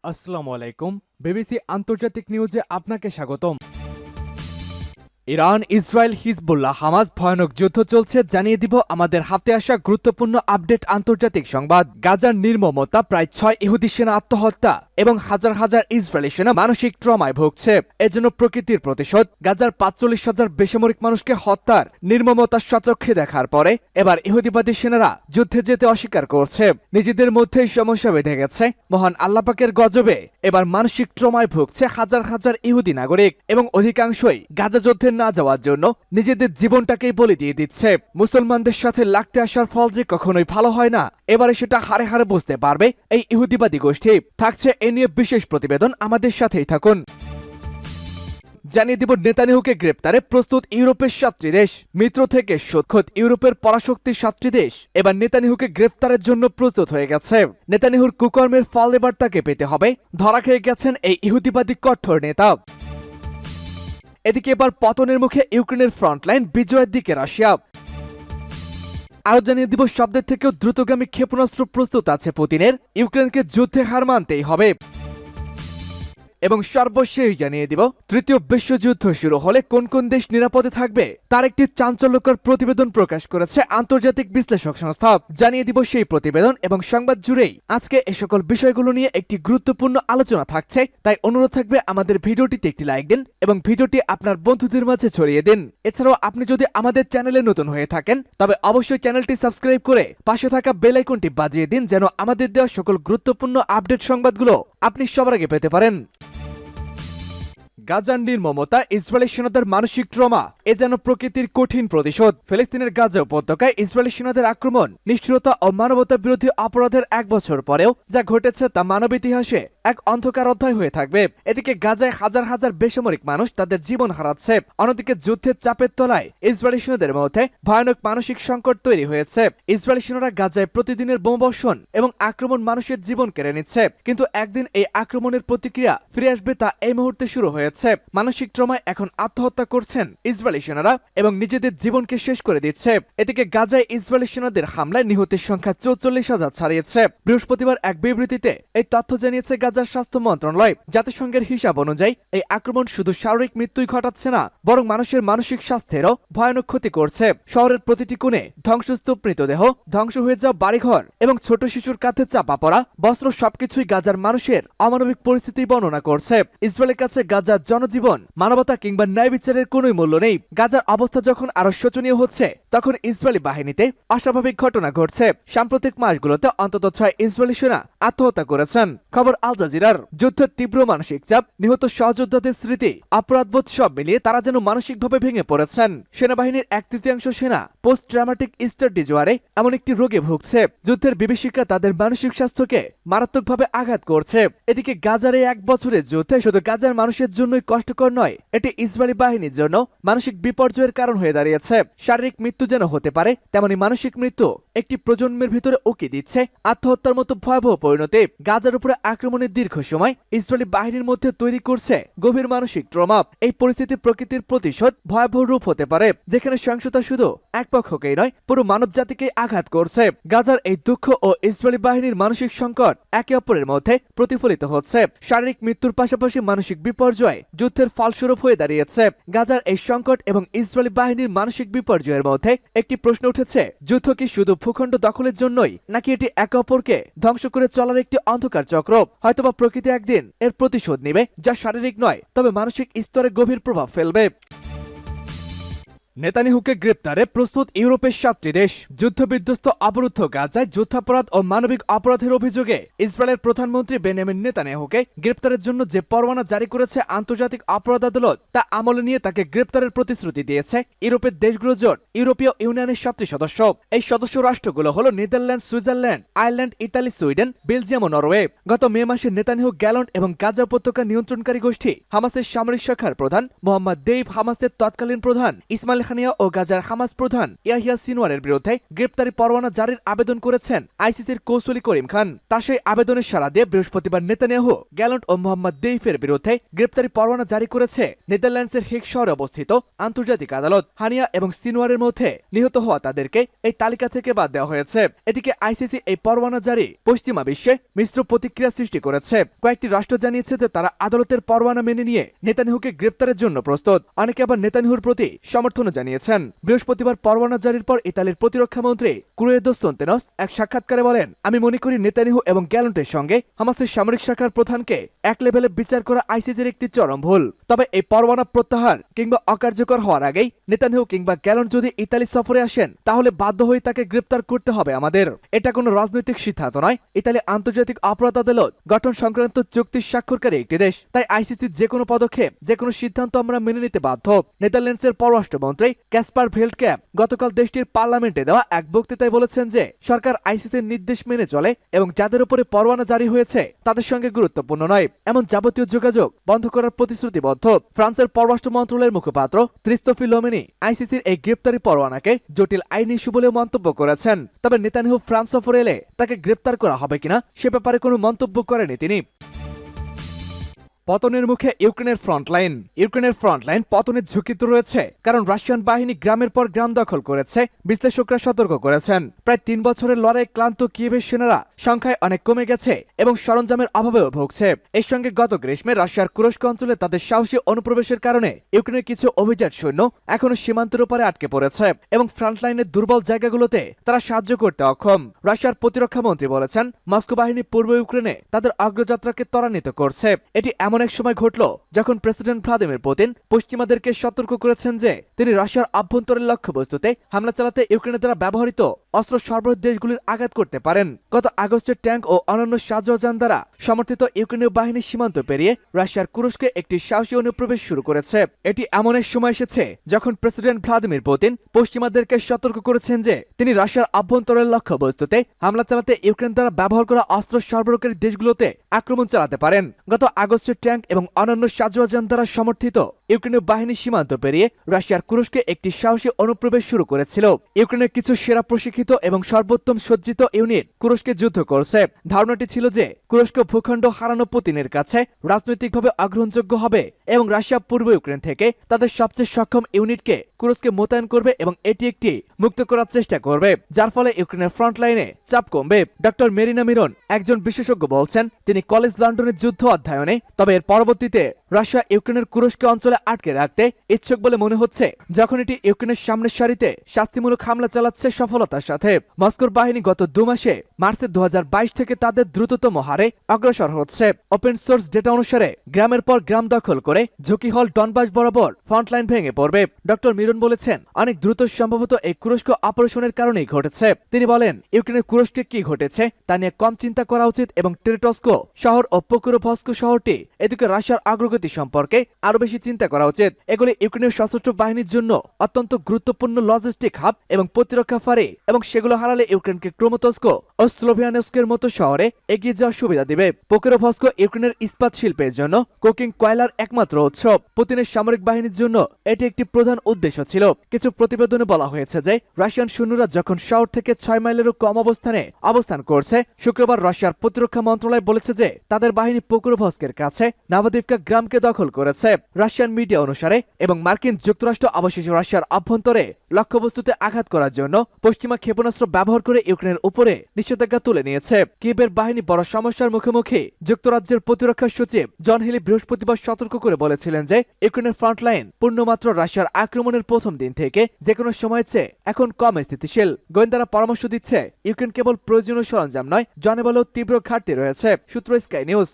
আসসালামু আলাইকুম। বিবিসি আন্তর্জাতিক নিউজে আপনাকে স্বাগতম। ইরান, ইসরায়েল, হিজবুল্লাহ, হামাস ভয়ানক যুদ্ধ চলছে, জানিয়ে দিব আমাদের হাতে আসা গুরুত্বপূর্ণ আপডেট। আন্তর্জাতিক সংবাদ। গাজার নির্মমতা, প্রায় 6 ইহুদি সেনা আত্মহত্যা এবং হাজার হাজার ইসরায়েলি সেনা মানসিক ট্রমায় ভুগছে। এজন্য প্রকৃতির প্রতিশোধ। গাজার 45,000 বেসামরিক মানুষকে হত্যার নির্মমতা স্বচক্ষে দেখার পরে এবার ইহুদিবাদী সেনারা যুদ্ধে যেতে অস্বীকার করছে। নিজেদের মধ্যেই সমস্যা বেঁধে গেছে। মহান আল্লাহ পাকের গজবে এবার মানসিক ট্রমায় ভুগছে হাজার হাজার ইহুদি নাগরিক এবং অধিকাংশই গাজা যুদ্ধে না যাওয়ার জন্য নিজেদের জীবনটাকেই বলি দিয়ে দিচ্ছে। মুসলমানদের সাথে লাগতে আসার ফল যে কখনোই ভালো হয় না, এবারে সেটা হারে হারে বুঝতে পারবে এই ইহুদিবাদী গোষ্ঠী। থাকছে এ নিয়ে বিশেষ প্রতিবেদন, আমাদের সাথেই থাকুন। জানিয়ে দিব নেতানিয়াহুকে গ্রেপ্তারে প্রস্তুত ইউরোপের 7টি দেশ। মিত্র থেকে খোদ ইউরোপের পরাশক্তির 7টি দেশ এবার নেতানিয়াহুকে গ্রেপ্তারের জন্য প্রস্তুত হয়ে গেছে। নেতানিয়াহুর কুকর্মের ফল এবার তাকে পেতে হবে। ধরা খেয়ে গেছেন এই ইহুদিবাদী কঠোর নেতা। এদিকে এবার পতনের মুখে ইউক্রেনের ফ্রন্টলাইন, বিজয়ের দিকে রাশিয়া। আরো জানিয়ে দিব শব্দের থেকেও দ্রুতগামী ক্ষেপণাস্ত্র প্রস্তুত আছে পুতিনের। ইউক্রেনকে যুদ্ধে হার মানতেই হবে। এবং সর্বশেষ জানিয়ে দিব তৃতীয় বিশ্বযুদ্ধ শুরু হলে কোন কোন দেশ নিরাপদে থাকবে তার একটি চাঞ্চল্যকর প্রতিবেদন প্রকাশ করেছে আন্তর্জাতিক বিশ্লেষক সংস্থা। জানিয়ে দিব সেই প্রতিবেদন এবং সংবাদ জুড়েই আজকে এই সকল বিষয়গুলো নিয়ে একটি গুরুত্বপূর্ণ আলোচনা থাকছে। তাই অনুরোধ থাকবে আমাদের ভিডিওটিতে একটি লাইক দিন এবং ভিডিওটি আপনার বন্ধুদের মাঝে ছড়িয়ে দিন। এছাড়াও আপনি যদি আমাদের চ্যানেলে নতুন হয়ে থাকেন তবে অবশ্যই চ্যানেলটি সাবস্ক্রাইব করে পাশে থাকা বেল আইকনটি বাজিয়ে দিন, যেন আমাদের দেওয়া সকল গুরুত্বপূর্ণ আপডেট সংবাদগুলো আপনি সবার আগে পেতে পারেন। গাজার নির্মমতা, ইসরায়েলি সেনাদের মানসিক ট্রমা, এ যেন প্রকৃতির কঠিন প্রতিশোধ। ফিলিস্তিনের গাজা উপত্যকায় ইসরায়েলি সেনাদের আক্রমণ, নিষ্ঠুরতা ও মানবতা বিরোধী অপরাধের 1 বছর পরেও যা ঘটেছে তা মানব ইতিহাসে এক অন্ধকার অধ্যায় হয়ে থাকবে। এদিকে গাজায় হাজার হাজার বেসামরিক মানুষ তাদের জীবন হারাচ্ছে। অন্যদিকে যুদ্ধের চাপের তলায় ইসরায়েলি সেনাদের মধ্যে ভয়ানক মানসিক সংকট তৈরি হয়েছে। ইসরায়েলি সেনারা গাজায় প্রতিদিনের বোমাবর্ষণ এবং আক্রমণ মানুষের জীবন কেড়ে নিচ্ছে, কিন্তু একদিন এই আক্রমণের প্রতিক্রিয়া ফিরে আসবে তা এই মুহূর্তে শুরু হয়েছে। মানসিক ট্রমায় এখন আত্মহত্যা করছেন ইসরায়েলি সেনারা এবং নিজেদের জীবনকে শেষ করে দিচ্ছে। এদিকে গাজায় ইসরায়েলি সেনাদের হামলায় নিহতের সংখ্যা 44,000 ছাড়িয়েছে। বৃহস্পতিবার এক বিবৃতিতে এই তথ্য জানিয়েছে গাজার স্বাস্থ্য মন্ত্রণালয়। জাতিসংঘের হিসাব অনুযায়ী এই আক্রমণ শুধু শারীরিক মৃত্যুই ঘটাচ্ছে না, বরং মানুষের মানসিক স্বাস্থ্যেরও ভয়ানক ক্ষতি করছে। শহরের প্রতিটি কোণে ধ্বংসস্তূপ, মৃতদেহ, ধ্বংস হয়ে যাওয়া বাড়িঘর এবং ছোট শিশুর কাঁধে চাপা পড়া বস্ত্র সবকিছুই গাজার মানুষের অমানবিক পরিস্থিতি বর্ণনা করছে। ইসরায়েলের কাছে গাজার জনজীবন, মানবতা কিংবা ন্যায় বিচারের কোনোই মূল্য নেই। গাজার অবস্থা যখন আরো শোচনীয় হচ্ছে তখন ইসরায়েলি বাহিনীতে অস্বাভাবিক ঘটনা ঘটছে। সাম্প্রতিক মাসগুলোতে অন্তত 6 ইসরায়েলি সেনা আত্মহত্যা করেছেন। খবর আল জাজিরার। যুদ্ধের তীব্র মানসিক চাপ, নিহত সহযোদ্ধাদের স্মৃতি, অপরাধবোধ সব মিলিয়ে তারা যেন মানসিকভাবে ভেঙে পড়েছেন। সেনাবাহিনীর 1/3 সেনা পোস্ট ট্রমাটিক স্ট্রেস ডিসঅর্ডারে এমন একটি রোগে ভুগছে। যুদ্ধের বিভীষিকা তাদের মানসিক স্বাস্থ্যকে মারাত্মকভাবে আঘাত করছে। এদিকে গাজার এই 1 বছরের যুদ্ধে শুধু গাজার মানুষের জন্যই কষ্টকর নয়, এটি ইসরায়েলি বাহিনীর জন্য মানসিক বিপর্যয়ের কারণ হয়ে দাঁড়িয়েছে। শারীরিক মৃত্যু যেন হতে পারে, তেমনি মানসিক মৃত্যু একটি প্রজন্মের ভিতরে উকি দিচ্ছে আত্মহত্যার মতো ভয়াবহ পরিণতি। গাজার উপরে আক্রমণের দীর্ঘ সময় ইসরায়েলি বাহিনীর মধ্যে তৈরি করছে গভীর মানসিক ট্রমা। এই পরিস্থিতি প্রকৃতির প্রতিশোধ ভয়াবহ রূপ হতে পারে, যেখানে সহিংসতা শুধু এক পক্ষকেই নয়, পুরো মানব জাতিকে আঘাত করছে। গাজার এই দুঃখ ও ইসরায়েলি বাহিনীর মানসিক সংকট একে অপরের মধ্যে প্রতিফলিত হচ্ছে। শারীরিক মৃত্যুর পাশাপাশি মানসিক বিপর্যয় যুদ্ধের ফলস্বরূপ হয়ে দাঁড়িয়েছে। গাজার এই সংকট এবং ইসরায়েলি বাহিনীর মানসিক বিপর্যয়ের মধ্যে একটি প্রশ্ন উঠেছে, যুদ্ধ কি শুধু ভূখণ্ড দখলের জন্যই, নাকি এটি একে অপরকে ধ্বংস করে চলার একটি অন্ধকার চক্র? হয়তোবা প্রকৃতি একদিন এর প্রতিশোধ নেবে, যা শারীরিক নয় তবে মানসিক স্তরে গভীর প্রভাব ফেলবে। নেতানিয়াহুকে গ্রেপ্তারে প্রস্তুত ইউরোপের 7টি দেশ। যুদ্ধবিধ্বস্ত অবরুদ্ধ গাজায় যুদ্ধাপরাধ ও মানবিক অপরাধের অভিযোগে ইসরায়েলের প্রধানমন্ত্রী বেনিয়ামিন নেতানিয়াহুকে গ্রেপ্তারের জন্য যে পরোয়ানা জারি করেছে আন্তর্জাতিক অপরাধ আদালত, তা আমলে নিয়ে তাকে গ্রেপ্তারের প্রতিশ্রুতি দিয়েছে ইউরোপের দেশগুলো জোট ইউরোপীয় ইউনিয়নের 7টি সদস্য। এই সদস্য রাষ্ট্রগুলো হল নেদারল্যান্ড, সুইজারল্যান্ড, আয়ারল্যান্ড, ইতালি, সুইডেন, বেলজিয়াম ও নরওয়ে। গত মে মাসে নেতানিয়াহু গ্যালন্ট এবং গাজা উপত্যকা নিয়ন্ত্রণকারী গোষ্ঠী হামাসের সামরিক শাখার প্রধান মোহাম্মদ দেইফ, হামাসের তৎকালীন প্রধান ইসমাইল ইসরায়েল হানিয়া ও গাজার হামাস প্রধান ইয়াহিয়া সিনওয়ারের বিরুদ্ধে গ্রেপ্তারি পরোয়ানা জারির আবেদন করেছেন আইসিসির কৌশলী করিম খান। তার সেই আবেদনের সাড়া দিয়ে বৃহস্পতিবার নেতানিয়াহু, গ্যালান্ট ও মোহাম্মদ দেইফের বিরুদ্ধে গ্রেপ্তারি পরোয়ানা জারি করেছে নেদারল্যান্ডসের হেগ শহরে অবস্থিত আন্তর্জাতিক আদালত। হানিয়া এবং সিনওয়ারের মধ্যে নিহত হওয়া তাদেরকে এই তালিকা থেকে বাদ দেওয়া হয়েছে। এদিকে আইসিসি এই পরোয়ানা জারি পশ্চিমা বিশ্বে মিশ্র প্রতিক্রিয়া সৃষ্টি করেছে। কয়েকটি রাষ্ট্র জানিয়েছে যে তারা আদালতের পরোয়ানা মেনে নিয়ে নেতানিয়াহুকে গ্রেপ্তারের জন্য প্রস্তুত। অনেকে আবার নেতানিয়াহুর প্রতি সমর্থনও জানিয়েছেন। বৃহস্পতিবার পরোয়ানা জারির পর ইতালির প্রতিরক্ষা মন্ত্রী কুরেদো সন্তেনস এক সাক্ষাৎকারে বলেন, আমি মনে করি নেতানিয়াহু এবং গ্যালান্টের সঙ্গে হামাসের সামরিক শাখার প্রধানকে এক লেভেলে বিচার করা আইসিসির একটি চরম ভুল। তবে এই পরোয়ানা প্রত্যাহার কিংবা অকার্যকর হওয়ার আগেই নেতানিয়াহু কিংবা গ্যালান্ট যদি ইতালি সফরে আসেন তাহলে বাধ্য হয়ে তাকে গ্রেপ্তার করতে হবে আমাদের। এটা কোনো রাজনৈতিক সিদ্ধান্ত নয়। ইতালি আন্তর্জাতিক অপরাধ আদালত গঠন সংক্রান্ত চুক্তি স্বাক্ষরকারী একটি দেশ। তাই আইসিসির যে কোনো পদক্ষেপ, যে কোনো সিদ্ধান্ত আমরা মেনে নিতে বাধ্য। নেদারল্যান্ডসের পররাষ্ট্রমন্ত্রী ক্যাসপার ভেল্টক্যাপ গতকাল দেশটির পার্লামেন্টে দেওয়া এক বক্তৃতায় বলেছেন যে সরকার আইসিসির নির্দেশ মেনে চলে এবং যাদের উপরে পরোয়ানা জারি হয়েছে তাদের সঙ্গে গুরুত্বপূর্ণ নয় এমন যাবতীয় যোগাযোগ বন্ধ করার প্রতিশ্রুতিবদ্ধ। ফ্রান্সের পররাষ্ট্র মন্ত্রণালয়ের মুখপাত্র ক্রিস্টোফি লোমেনি আইসিসির এই গ্রেপ্তারি পরোয়ানাকে জটিল আইনি ইস্যু বলেও মন্তব্য করেছেন। তবে নেতানিয়াহু ফ্রান্স সফরে এলে তাকে গ্রেপ্তার করা হবে কিনা সে ব্যাপারে কোনো মন্তব্য করেনি তিনি। পতনের মুখে ইউক্রেনের ফ্রন্টলাইন। ইউক্রেনের ফ্রন্টলাইন পতনের ঝুঁকিতে রয়েছে কারণ রাশিয়ান বাহিনী গ্রামের পর গ্রাম দখল করেছে। বিশ্লেষকরা সতর্ক করেছেন, প্রায় 3 বছরের লড়াই ক্লান্ত কিয়েভের সেনারা সংখ্যায় অনেক কমে গেছে এবং সরঞ্জামের অভাবেও ভুগছে। এর সঙ্গে গত গ্রীষ্মে রাশিয়ার কুরস্ক অঞ্চলে তাদের সাহসী অনুপ্রবেশের কারণে ইউক্রেনের কিছু অভিজাত সৈন্য এখনো সীমান্তের উপরে আটকে পড়েছে এবং ফ্রন্টলাইনের দুর্বল জায়গাগুলোতে তারা সাহায্য করতে অক্ষম। রাশিয়ার প্রতিরক্ষা মন্ত্রী বলেছেন, মস্কো বাহিনী পূর্ব ইউক্রেনে তাদের অগ্রযাত্রাকে ত্বরান্বিত করছে। এটি এমন এক সময় ঘটল যখন প্রেসিডেন্ট ভ্লাদিমির পুতিন পশ্চিমাদেরকে সতর্ক করেছেন যে তিনি রাশিয়ার আভ্যন্তরীণ লক্ষ্যবস্তুতে হামলা চালাতে ইউক্রেনের দ্বারা ব্যবহৃত অস্ত্র সরবরাহ দেশগুলির আঘাত করতে পারেন। গত আগস্টে ট্যাঙ্ক ও অন্যান্য সাজোযান দ্বারা সমর্থিত ইউক্রেনীয় বাহিনী সীমান্ত পেরিয়ে রাশিয়ার কুরস্কে একটি সাহসী অনুপ্রবেশ শুরু করেছে। এটি এমন এক সময় এসেছে যখন প্রেসিডেন্ট ভ্লাদিমির পুতিন পশ্চিমাদেরকে সতর্ক করেছেন যে তিনি রাশিয়ার আভ্যন্তরীণ লক্ষ্যবস্তুতে হামলা চালাতে ইউক্রেন দ্বারা ব্যবহার করা অস্ত্র সরবরাহকারী দেশগুলোতে আক্রমণ চালাতে পারেন। গত আগস্টে ট্যাঙ্ক এবং অন্যান্য সাজোযান দ্বারা সমর্থিত ইউক্রেনীয় বাহিনী সীমান্ত পেরিয়ে রাশিয়ার কুরস্কে একটি সাহসী অনুপ্রবেশ শুরু করেছিল। ইউক্রেনের কিছু সেরা প্রশিক্ষিত এবং সর্বোত্তম সজ্জিত ইউনিট কুরস্কে যুদ্ধ করছে। ধারণাটি ছিল যে কুরস্ক ভূখণ্ড হারানো পুতিনের কাছে রাজনৈতিকভাবে অগ্রহণযোগ্য হবে এবং রাশিয়া পূর্ব ইউক্রেন থেকে তাদের সবচেয়ে সক্ষম ইউনিটকে কুরস্কে মোতায়েন করবে এবং এটি একটি মুক্ত করার চেষ্টা করবে, যার ফলে ইউক্রেনের ফ্রন্ট লাইনে চাপ কমবে। ডক্টর মেরিনা মিরন একজন বিশেষজ্ঞ বলছেন, তিনি কলেজ লন্ডনের যুদ্ধ অধ্যয়নে, তবে এর পরবর্তীতে রাশিয়া ইউক্রেনের কুরস্ক অঞ্চলে আটকে রাখতে ইচ্ছুক বলে মনে হচ্ছে যখন এটি ইউক্রেনের সামনের সারিতে শাস্তিমূলক হামলা চালাচ্ছে সফলতার সাথে। মস্কোর বাহিনী গত 2 মাসে মার্চে 2022 থেকে তাদের দ্রুততম হারে অগ্রসর হচ্ছে। ওপেন সোর্স ডেটা অনুসারে গ্রামের পর গ্রাম দখল করে ঝুঁকি হল ডনবাস বরাবর ফ্রন্টলাইন ভেঙে পড়বে। ডক্টর মিরন বলেছেন, অনেক দ্রুত সম্ভবত এই কুরস্ক অপারেশনের কারণেই ঘটেছে। তিনি বলেন, ইউক্রেনের কুরস্কে কি ঘটেছে তা নিয়ে কম চিন্তা করা উচিত এবং টেরেটস্কো শহর ও পোক্রোভস্ক শহরটি এদিকে রাশিয়ার অগ্রগতি সম্পর্কে আরো বেশি চিন্তা করা উচিত। এগুলি ইউক্রেনের সশস্ত্র বাহিনীর জন্য অত্যন্ত গুরুত্বপূর্ণ লজিস্টিক হাব এবং প্রতিরক্ষা ফাঁড়ি এবং সেগুলো হারালে ইউক্রেনকে ক্রোমোতস্ক ও স্লোভিয়ানস্কের মতো শহরে এগিয়ে যাওয়ার সুবিধা দিবে। পোক্রোভস্ক ইউক্রেনের ইস্পাত শিল্পের জন্য কোকিং কয়লার একমাত্র উৎস। পুতিনের সামরিক বাহিনীর জন্য এটি একটি প্রধান উদ্দেশ্য ছিল। কিছু প্রতিবেদনে বলা হয়েছে যে রাশিয়ান সৈন্যরা যখন শহর থেকে 6 মাইলেরও কম অবস্থান করছে, শুক্রবার রাশিয়ার প্রতিরক্ষা মন্ত্রণালয় বলেছে যে তাদের বাহিনী পোক্রোভস্কের কাছে নাভাদিভকা গ্রামকে দখল করেছে। রাশিয়ান মিডিয়া অনুসারে এবং মার্কিন যুক্তরাষ্ট্র অবশেষে রাশিয়ার অভ্যন্তরে লক্ষ্যবস্তুতে আঘাত করার জন্য পশ্চিমা ক্ষেপণাস্ত্র ব্যবহার করে ইউক্রেনের উপরে নিষেধাজ্ঞা তুলে নিয়েছে। কিয়েভের বাহিনী বড় সমস্যার মুখোমুখি। যুক্তরাজ্যের প্রতিরক্ষা সচিব জন হিলি বৃহস্পতিবার সতর্ক করে বলেছিলেন যে ইউক্রেনের ফ্রন্টলাইন পূর্ণমাত্র রাশিয়ার আক্রমণের প্রথম দিন থেকে যে কোনো সময়ের চেয়ে এখন কম স্থিতিশীল। গোয়েন্দারা পরামর্শ দিচ্ছে ইউক্রেন কেবল প্রয়োজনীয় সরঞ্জাম নয়, জনবলেও তীব্র ঘাটতি রয়েছে। সূত্র স্কাই নিউজ।